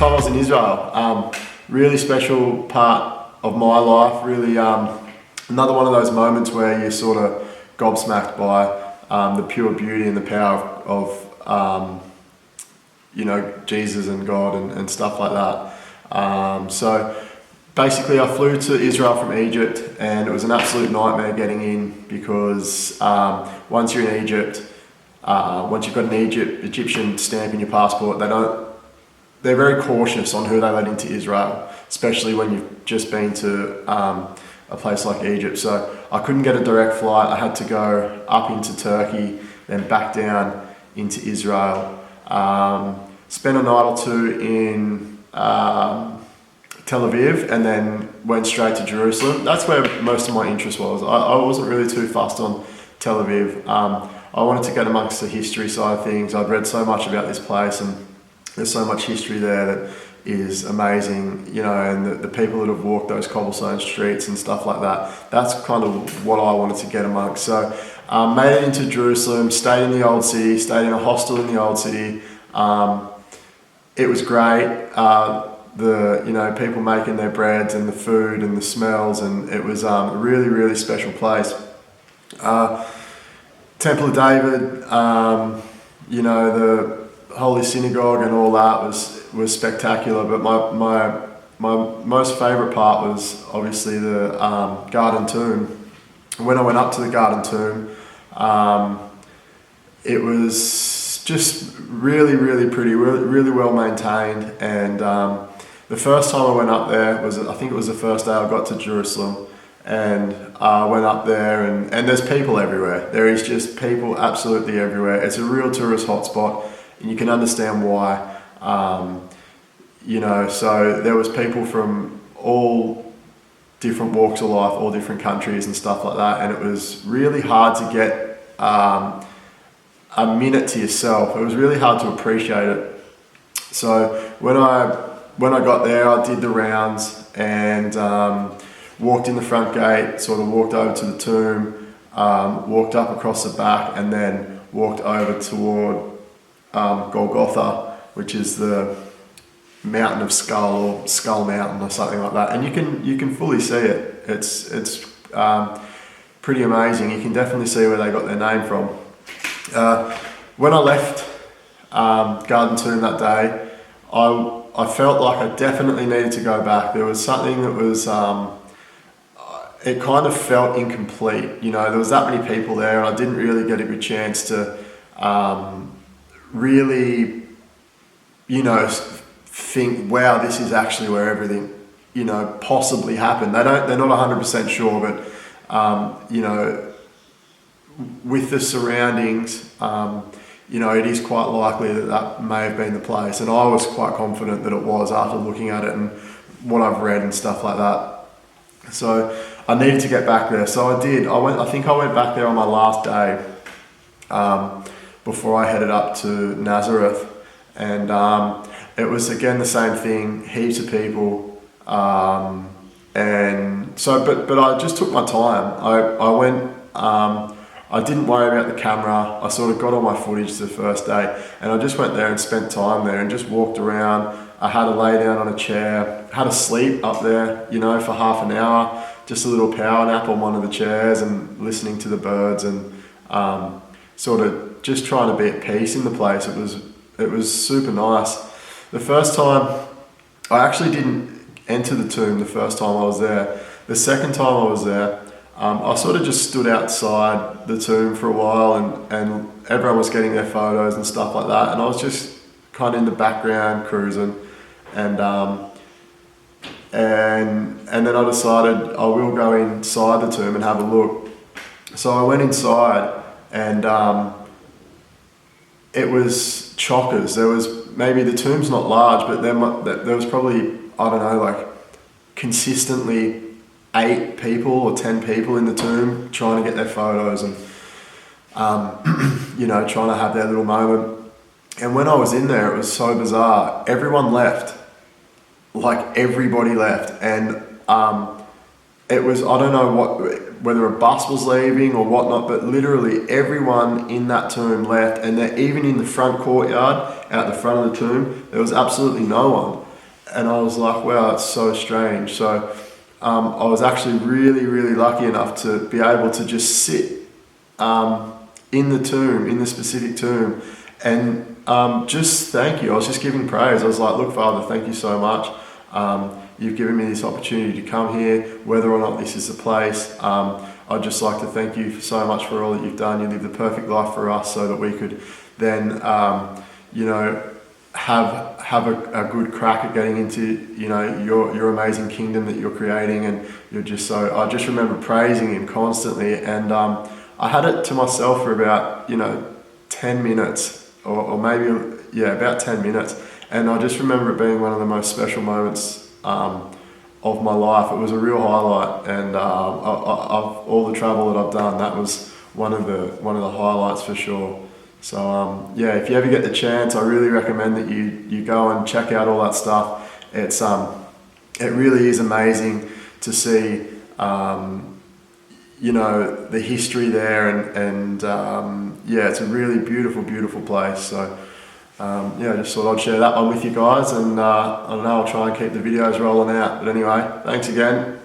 time I was in Israel. Really special part of my life. Really, another one of those moments where you're sort of gobsmacked by the pure beauty and the power of Jesus and God and stuff like that. So basically, I flew to Israel from Egypt, and it was an absolute nightmare getting in because once you're in Egypt, once you've got an Egyptian stamp in your passport, they're very cautious on who they let into Israel, especially when you've just been to a place like Egypt. So I couldn't get a direct flight. I had to go up into Turkey, then back down into Israel. Spent a night or two in Tel Aviv, and then went straight to Jerusalem. That's where most of my interest was. I wasn't really too fussed on Tel Aviv. I wanted to get amongst the history side of things. I'd read so much about this place, and there's so much history there that is amazing, and the people that have walked those cobblestone streets and stuff like that. That's kind of what I wanted to get amongst. So made it into Jerusalem, stayed in the old city, stayed in a hostel in the old city. It was great. The people making their breads and the food and the smells, and it was a really, really special place. Temple of David, the Holy Synagogue and all that was spectacular, but my most favourite part was obviously the Garden Tomb. When I went up to the Garden Tomb, it was just really, really pretty, really, really well maintained, and the first time I went up there I think it was the first day I got to Jerusalem, and I went up there and there's people everywhere. There is just people absolutely everywhere. It's a real tourist hotspot, and you can understand why. So there was people from all different walks of life, all different countries and stuff like that, and it was really hard to get a minute to yourself. It was really hard to appreciate it. So when I got there, I did the rounds and walked in the front gate, sort of walked over to the tomb, walked up across the back, and then walked over toward Golgotha, which is the mountain of skull, or Skull Mountain or something like that. And you can fully see it. It's pretty amazing. You can definitely see where they got their name from. When I left Garden Tomb that day, I felt like I definitely needed to go back. There was something that was, it kind of felt incomplete. There was that many people there, and I didn't really get a good chance to really, think, wow, this is actually where everything, possibly happened. They're not 100% sure, but, with the surroundings, it is quite likely that may have been the place, and I was quite confident that it was after looking at it and what I've read and stuff like that. So I needed to get back there, so I did. I think I went back there on my last day before I headed up to Nazareth, and it was again the same thing, heaps of people, and so but I just took my time. I went. I didn't worry about the camera. I sort of got all my footage the first day, and I just went there and spent time there and just walked around. I had to lay down on a chair, had to sleep up there, for half an hour, just a little power nap on one of the chairs and listening to the birds and sort of just trying to be at peace in the place. It was super nice. The first time, I actually didn't enter the tomb the first time I was there. The second time I was there, I sort of just stood outside the tomb for a while, and everyone was getting their photos and stuff like that, and I was just kind of in the background cruising, and then I decided I will go inside the tomb and have a look. So I went inside, and it was chockers. There was maybe, the tomb's not large, but there was probably, I don't know, like consistently 8 people or 10 people in the tomb trying to get their photos and trying to have their little moment. And when I was in there, it was so bizarre. Everyone left. Like, everybody left. And it was, I don't know whether a bus was leaving or whatnot, but literally everyone in that tomb left. And even in the front courtyard, out the front of the tomb, there was absolutely no one. and I was like, wow, that's so strange. So I was actually really lucky enough to be able to just sit in the tomb, in the specific tomb, and just thank you. I was just giving praise. I was like, look, Father, thank you so much. You've given me this opportunity to come here, whether or not this is the place. I'd just like to thank you so much for all that you've done. You lived the perfect life for us so that we could then, you know, have a good crack at getting into, you know, your amazing kingdom that you're creating. And you're just so, I just remember praising him constantly. And I had it to myself for about, you know, 10 minutes or maybe, yeah, about 10 minutes. And I just remember it being one of the most special moments of my life. It was a real highlight, and of all the travel that I've done, that was one of the highlights for sure. So yeah, if you ever get the chance, I really recommend that you go and check out all that stuff. It's it really is amazing to see you know, the history there, and yeah, it's a really beautiful place. So yeah, I just thought I'd share that one with you guys, and I don't know, I'll try and keep the videos rolling out. But anyway, thanks again.